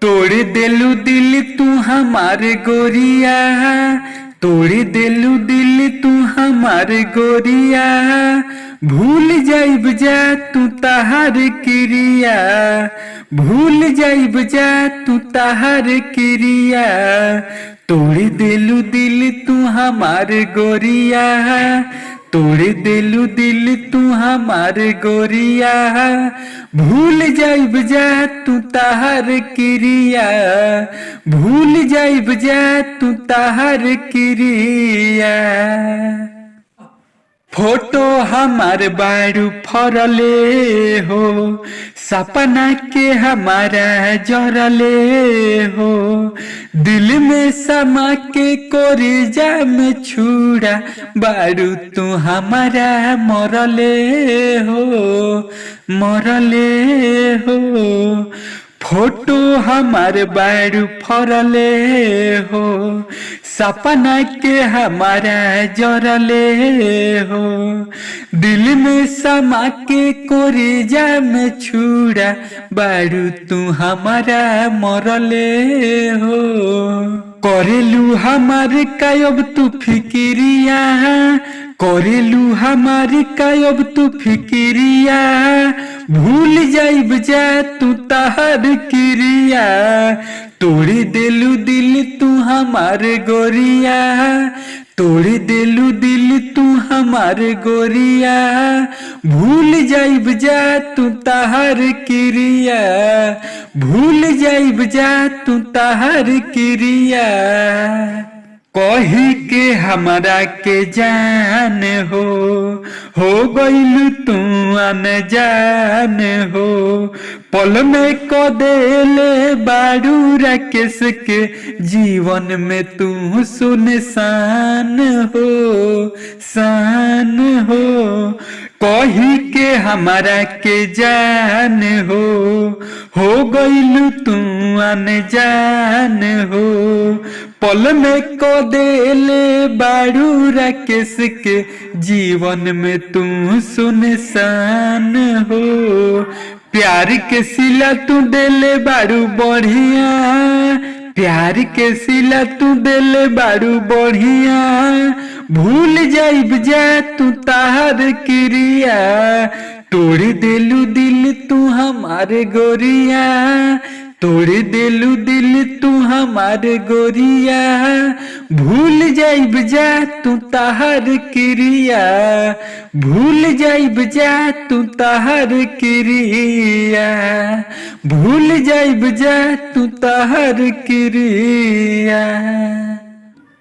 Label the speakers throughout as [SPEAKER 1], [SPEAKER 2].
[SPEAKER 1] तोड़ देलू दिल तू हमारे गोरिया, तोड़ देलू दिल तू हमारे गोरिया। भूल जाइब जा तू तहार क्रिया, भूल जाइब जा तू तहार क्रिया। तोड़ देलू दिल तू हमारे गोरिया, तोड़ देलू दिल तू हमारे गोरिया। भूल जाइब जा तू तहार क्रिया, भूल जाइब जा तू तहार क्रिया। फोटो हमार बारू फरले हो, सपना के हमारा जरले हो। दिल में समा के कोरिजा में छुड़ा बारू तू हमारा मरले हो, मरले हो। फोटो हमार बारू फरले हो, सपना के हमारा जरले हो। दिल में समा के कोरिजा में छुड़ा बारू तू हमारा मरले हो। करेलू हमारे कायब तू फिक्रिया, करेलू हमारी कायब तू फिक्रिया। भूल जाइब जा तू तहार क्रिया, तोड़ देलू दिल तू हमारे गोरिया, तोड़ देलू दिल तू हमारे गोरिया। भूल जाइब जा तू तहार क्रिया, भूल जाइब जा तू तहार क्रिया। कही के हमरा के जान हो गइलू तू अनजान हो। पल में को देले बारू राकेश के जीवन में तू सुनसान हो, सान हो। कही के हमरा के जान हो गइलू तू अनजान हो। पल में को देले बारू राकेश के जीवन में तू सुनसान हो। प्यार के सिला तू देले बारू बढ़िया, प्यार के सिला तू देले बारू बढ़िया। भूल जाइब जा तू तहार क्रिया, तोड़ देलू दिल तू हमारे गोरिया, तोड़ देलू दिल तू हमारे गोरिया। भूल जाइब जा तू तहार क्रिया, भूल जाइब जा तू तहार क्रिया, भूल जाइब जा तू तहार क्रिया।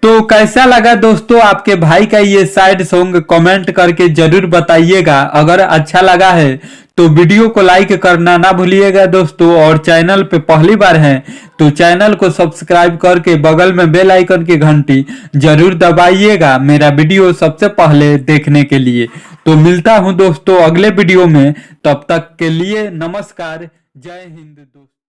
[SPEAKER 1] तो कैसा लगा दोस्तों आपके भाई का ये सैड सॉन्ग, कमेंट करके जरूर बताइएगा। अगर अच्छा लगा है तो वीडियो को लाइक करना ना भूलिएगा दोस्तों। और चैनल पे पहली बार हैं तो चैनल को सब्सक्राइब करके बगल में बेल आइकन की घंटी जरूर दबाइएगा मेरा वीडियो सबसे पहले देखने के लिए। तो मिलता हूं दोस्तों अगले वीडियो में, तब तक के लिए नमस्कार, जय हिंद दोस्तों।